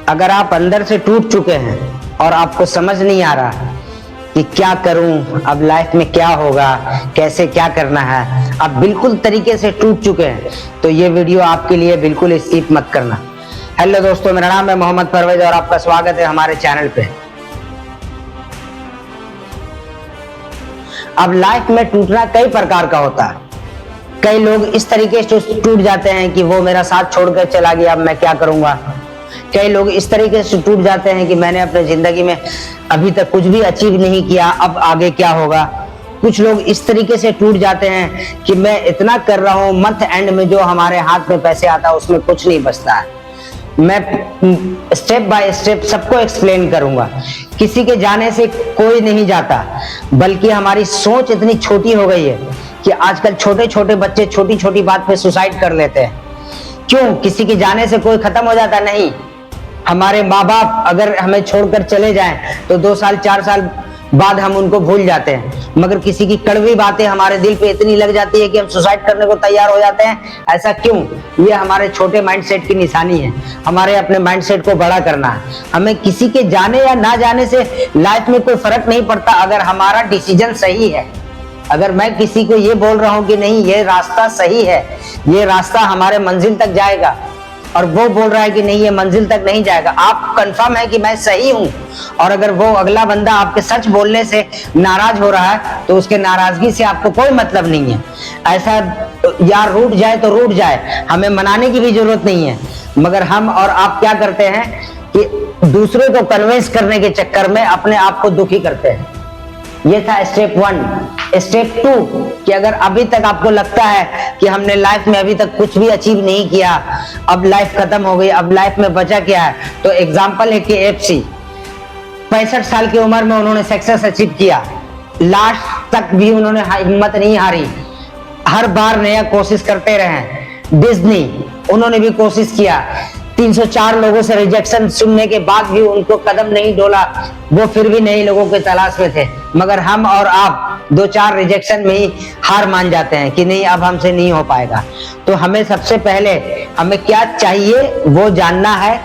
अगर आप अंदर से टूट चुके हैं और आपको समझ नहीं आ रहा कि क्या करूं, अब लाइफ में क्या होगा, कैसे क्या करना है, आप बिल्कुल तरीके से टूट चुके हैं, तो ये वीडियो आपके लिए बिल्कुल स्किप मत करना। हेलो दोस्तों, मेरा नाम है मोहम्मद परवेज और आपका स्वागत है हमारे चैनल पे। अब लाइफ में टूटना कई प्रकार का होता है। कई लोग इस तरीके से टूट जाते हैं कि वो मेरा साथ छोड़कर चला गया, अब मैं क्या करूंगा। कई लोग इस तरीके से टूट जाते हैं कि मैंने अपने जिंदगी में अभी तक कुछ भी अचीव नहीं किया, अब आगे क्या होगा। कुछ लोग इस तरीके से टूट जाते हैं कि मैं इतना कर रहा हूं, मंथ एंड में जो हमारे हाथ में पैसे आता है उसमें कुछ नहीं बचता है। मैं स्टेप बाय स्टेप सबको एक्सप्लेन करूंगा। किसी के जाने से कोई नहीं जाता, बल्कि हमारी सोच इतनी छोटी हो गई है कि आजकल छोटे छोटे बच्चे छोटी छोटी बात पे सुसाइड कर लेते हैं। क्यों? किसी के जाने से कोई खत्म हो जाता नहीं। हमारे माँ बाप अगर हमें छोड़कर चले जाएं तो 2 साल 4 साल बाद हम उनको भूल जाते हैं, मगर किसी की कड़वी बातें हमारे दिल पे इतनी लग जाती है कि हम सुसाइड करने को तैयार हो जाते हैं। ऐसा क्यों? ये हमारे छोटे माइंडसेट की निशानी है। हमारे अपने माइंडसेट को बड़ा करना है। हमें किसी के जाने या ना जाने से लाइफ में कोई फर्क नहीं पड़ता, अगर हमारा डिसीजन सही है। अगर मैं किसी को ये बोल रहा हूं कि नहीं ये रास्ता सही है, ये रास्ता हमारे मंजिल तक जाएगा, और वो बोल रहा है कि नहीं ये मंजिल तक नहीं जाएगा, आप कंफर्म है कि मैं सही हूं, और अगर वो अगला बंदा आपके सच बोलने से नाराज हो रहा है तो उसके नाराजगी से आपको कोई मतलब नहीं है। ऐसा यार रूठ जाए तो रूठ जाए, हमें मनाने की भी जरूरत नहीं है। मगर हम और आप क्या करते हैं कि दूसरों को कन्विंस करने के चक्कर में अपने आप को दुखी करते हैं। ये था स्टेप 1। स्टेप 2 कि अगर अभी तक आपको लगता है कि हमने लाइफ में अभी तक कुछ भी अचीव नहीं किया, अब लाइफ खत्म हो गई, अब लाइफ में बचा क्या है, तो एग्जांपल है कि KFC 65 साल की उम्र में उन्होंने सक्सेस अचीव किया। लास्ट तक भी उन्होंने हिम्मत नहीं हारी, हर बार नया कोशिश करते रहे। डिज्नी उन्होंने भी कोशिश किया, 304 लोगों से रिजेक्शन सुनने के बाद भी उनको कदम नहीं डोला, वो फिर भी नए लोगों के तलाश में थे। मगर हम और आप 2-4 रिजेक्शन में ही हार मान जाते हैं कि नहीं अब हमसे नहीं हो पाएगा। तो हमें सबसे पहले हमें क्या चाहिए वो जानना है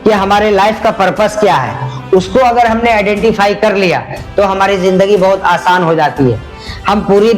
कि हमारे लाइफ का पर्पस क्या है। उसको अगर हमने आइडेंटिफाई कर लिया तो हमारी जिंदगी बहुत आसान हो जाती है। हम पूरी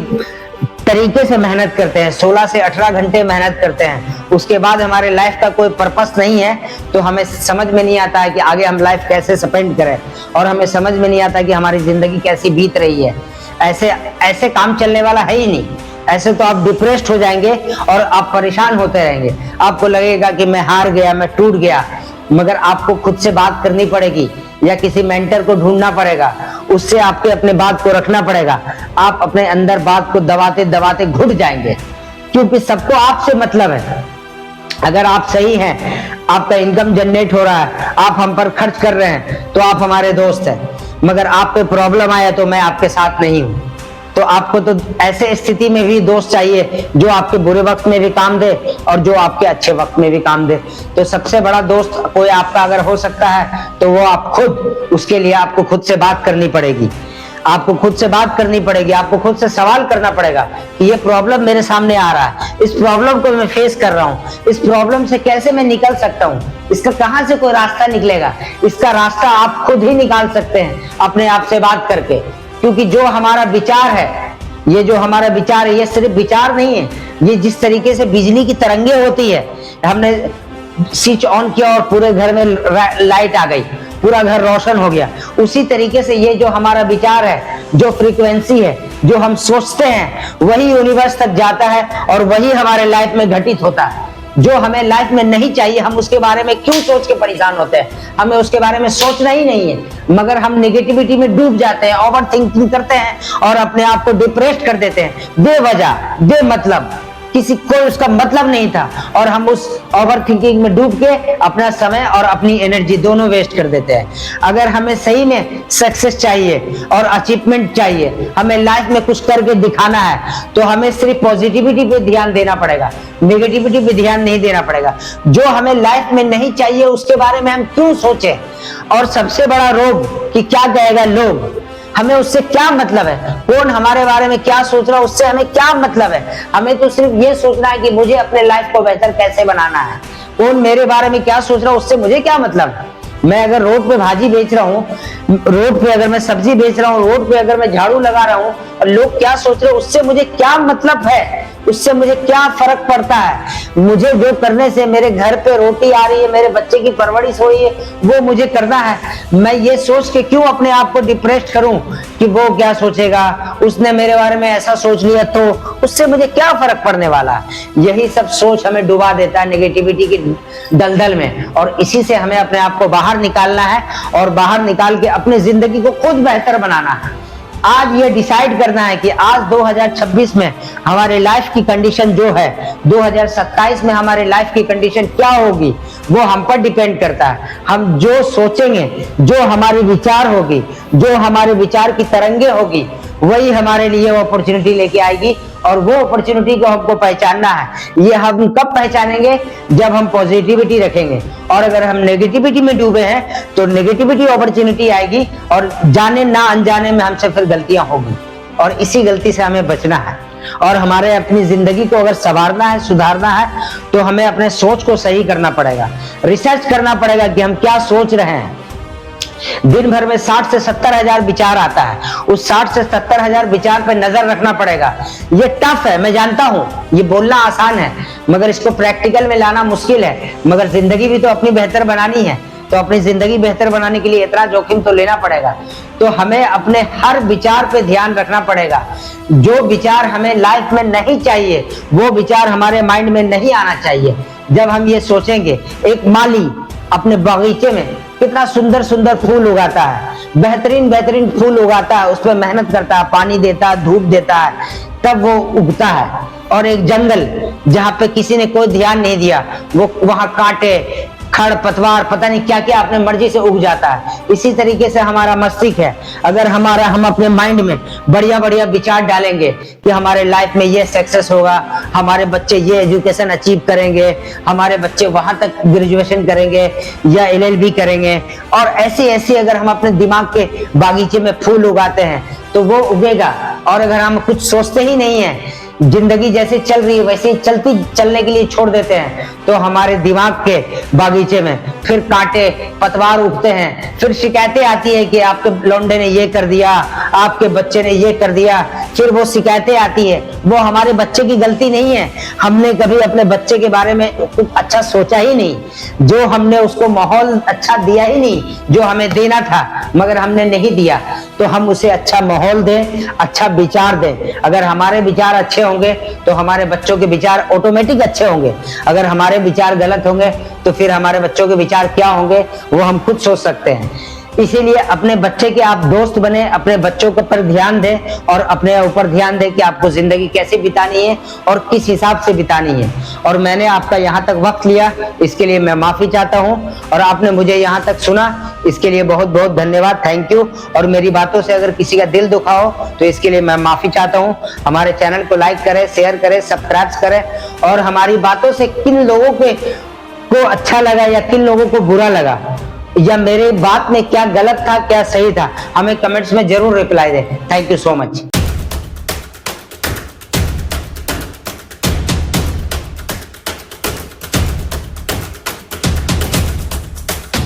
तरीके से मेहनत करते हैं, 16 से 18 घंटे मेहनत करते हैं, उसके बाद हमारे लाइफ का कोई पर्पस नहीं है तो हमें समझ में नहीं आता है कि आगे हम लाइफ कैसे स्पेंड करें, और हमें समझ में नहीं आता कि हमारी जिंदगी कैसी बीत रही है। ऐसे काम चलने वाला है ही नहीं। ऐसे तो आप डिप्रेस्ड हो जाएंगे और आप परेशान होते रहेंगे। आपको लगेगा कि मैं हार गया, मैं टूट गया, मगर आपको खुद से बात करनी पड़ेगी या किसी मेंटर को ढूंढना पड़ेगा, उससे आपके अपने बात को रखना पड़ेगा। आप अपने अंदर बात को दबाते दबाते घुट जाएंगे, क्योंकि सबको आपसे मतलब है। अगर आप सही हैं, आपका इनकम जनरेट हो रहा है, आप हम पर खर्च कर रहे हैं, तो आप हमारे दोस्त हैं। मगर आप पे प्रॉब्लम आया तो मैं आपके साथ नहीं हूं। तो आपको तो ऐसे स्थिति में भी दोस्त चाहिए जो आपके बुरे वक्त में भी काम दे और जो आपके अच्छे वक्त में भी काम दे। तो सबसे बड़ा दोस्त कोई आपका अगर हो सकता है तो वो आप खुद, उसके लिए आपको खुद से बात करनी पड़ेगी। आपको खुद से बात करनी पड़ेगी, आपको खुद से सवाल करना पड़ेगा कि ये प्रॉब्लम मेरे सामने आ रहा है, इस प्रॉब्लम को मैं फेस कर रहा हूँ, इस प्रॉब्लम से कैसे मैं निकल सकता हूँ, इसका कहाँ से कोई रास्ता निकलेगा। इसका रास्ता आप खुद ही निकाल सकते हैं अपने आप से बात करके। क्योंकि जो हमारा विचार है, ये जो हमारा विचार है, ये सिर्फ विचार नहीं है, ये जिस तरीके से बिजली की तरंगे होती है, हमने स्विच ऑन किया और पूरे घर में लाइट आ गई, पूरा घर रोशन हो गया, उसी तरीके से ये जो हमारा विचार है, जो फ्रीक्वेंसी है, जो हम सोचते हैं, वही यूनिवर्स तक जाता है और वही हमारे लाइफ में घटित होता है। जो हमें लाइफ में नहीं चाहिए हम उसके बारे में क्यों सोच के परेशान होते हैं, हमें उसके बारे में सोचना ही नहीं है, मगर हम नेगेटिविटी में डूब जाते हैं, ओवर थिंकिंग करते हैं और अपने आप को डिप्रेस्ड कर देते हैं बेवजह, बेमतलब। किसी कोई उसका मतलब नहीं था और हम उस ओवर थिंकिंग में डूब के अपना समय और अपनी एनर्जी दोनों वेस्ट कर देते हैं। अगर हमें सही में सक्सेस चाहिए और अचीवमेंट चाहिए, हमें लाइफ में कुछ करके दिखाना है, तो हमें सिर्फ पॉजिटिविटी पे ध्यान देना पड़ेगा, नेगेटिविटी पे ध्यान नहीं देना पड़ेगा। जो हमें लाइफ में नहीं चाहिए उसके बारे में हम क्यों सोचें। और सबसे बड़ा रोग कि क्या कहेगा लोग, हमें उससे क्या मतलब है, कौन हमारे बारे में क्या सोच रहा है उससे हमें क्या मतलब है। हमें तो सिर्फ ये सोचना है कि मुझे अपने लाइफ को बेहतर कैसे बनाना है, कौन मेरे बारे में क्या सोच रहा है उससे मुझे क्या मतलब है। मैं अगर रोड पे भाजी बेच रहा हूँ, रोड पे अगर मैं सब्जी बेच रहा हूँ, रोड पे अगर मैं झाड़ू लगा रहा हूँ, और लोग क्या सोच रहे हैं उससे मुझे क्या मतलब है, उससे मुझे क्या फर्क पड़ता है। मुझे जो करने से मेरे घर पे रोटी आ रही है, मेरे बच्चे की परवरिश हो रही है, वो मुझे करना है। मैं ये सोच के क्यों अपने आप को डिप्रेस्ड करूं कि वो क्या सोचेगा, उसने मेरे बारे में ऐसा सोच लिया तो उससे मुझे क्या फर्क पड़ने वाला है। यही सब सोच हमें डुबा देता है नेगेटिविटी की दलदल में, और इसी से हमें अपने आप को बाहर निकालना है और बाहर निकाल के अपनी जिंदगी को खुद बेहतर बनाना है। आज ये डिसाइड करना है कि आज 2026 में हमारे लाइफ की कंडीशन जो है, 2027 में हमारे लाइफ की कंडीशन क्या होगी, वो हम पर डिपेंड करता है। हम जो सोचेंगे, जो हमारी विचार होगी, जो हमारे विचार की तरंगे होगी, वही हमारे लिए वो अपॉर्चुनिटी लेके आएगी। और वो अपॉर्चुनिटी को हमको पहचानना है। ये हम कब पहचानेंगे? जब हम पॉजिटिविटी रखेंगे। और अगर हम नेगेटिविटी में डूबे हैं तो नेगेटिविटी अपॉर्चुनिटी आएगी, और जाने ना अनजाने में हमसे फिर गलतियां होगी, और इसी गलती से हमें बचना है। और हमारे अपनी जिंदगी को अगर संवारना है, सुधारना है, तो हमें अपने सोच को सही करना पड़ेगा, रिसर्च करना पड़ेगा कि हम क्या सोच रहे हैं। दिन भर में 60 से 70 हजार विचार आता है, उस 60 से 70 हजार विचार पे नजर रखना पड़ेगा। ये टफ है, मैं जानता हूं, ये बोलना आसान है, मगर इसको प्रैक्टिकल में लाना मुश्किल है। मगर जिंदगी भी तो अपनी बेहतर बनानी है, तो अपनी जिंदगी बेहतर बनाने के लिए इतना जोखिम तो लेना पड़ेगा। तो हमें अपने हर विचार पे ध्यान रखना पड़ेगा। जो विचार हमें लाइफ में नहीं चाहिए, वो विचार हमारे माइंड में नहीं आना चाहिए। जब हम ये सोचेंगे, एक माली अपने बगीचे में कितना सुंदर सुंदर फूल उगाता है, बेहतरीन बेहतरीन फूल उगाता है, उस पर मेहनत करता है, पानी देता है, धूप देता है, तब वो उगता है। और एक जंगल जहां पे किसी ने कोई ध्यान नहीं दिया, वो वहां कांटे, खड़ पतवार, पता नहीं क्या क्या अपने मर्जी से उग जाता है। इसी तरीके से हमारा मस्तिष्क है। अगर हम अपने माइंड में बढ़िया बढ़िया विचार डालेंगे कि हमारे लाइफ में ये सक्सेस होगा, हमारे बच्चे ये एजुकेशन अचीव करेंगे, हमारे बच्चे वहां तक ग्रेजुएशन करेंगे या LLB करेंगे, और ऐसे ऐसे अगर हम अपने दिमाग के बागीचे में फूल उगाते हैं तो वो उगेगा। और अगर हम कुछ सोचते ही नहीं है, जिंदगी जैसे चल रही है वैसे ही चलने के लिए छोड़ देते हैं, तो हमारे दिमाग के बागीचे में फिर कांटे पतवार उगते हैं। फिर शिकायतें आती है कि आपके लौंडे ने ये कर दिया, आपके बच्चे ने ये कर दिया। फिर वो शिकायतें आती है, वो हमारे बच्चे की गलती नहीं है। हमने कभी अपने बच्चे के बारे में कुछ अच्छा सोचा ही नहीं, जो हमने उसको माहौल अच्छा दिया ही नहीं, जो हमें देना था मगर हमने नहीं दिया। तो हम उसे अच्छा माहौल दें, अच्छा विचार दें। अगर हमारे विचार अच्छे होंगे तो हमारे बच्चों के विचार ऑटोमेटिक अच्छे होंगे। अगर हमारे विचार गलत होंगे तो फिर हमारे बच्चों के विचार क्या होंगे वो हम खुद सोच सकते हैं। इसीलिए अपने बच्चे के आप दोस्त बने, अपने बच्चों के पर ध्यान दें और अपने ऊपर ध्यान दें कि आपको जिंदगी कैसे बितानी है और किस हिसाब से बितानी है। और मैंने आपका यहाँ तक वक्त लिया, इसके लिए मैं माफी चाहता हूँ, और आपने मुझे यहाँ तक सुना, इसके लिए बहुत बहुत धन्यवाद, थैंक यू। और मेरी बातों से अगर किसी का दिल दुखा हो तो इसके लिए मैं माफी चाहता हूँ। हमारे चैनल को लाइक करें, शेयर करें, सब्सक्राइब करें, और हमारी बातों से किन लोगों को अच्छा लगा या किन लोगों को बुरा लगा, या मेरे बात में क्या गलत था क्या सही था, हमें कमेंट्स में जरूर रिप्लाई दें। Thank you so much.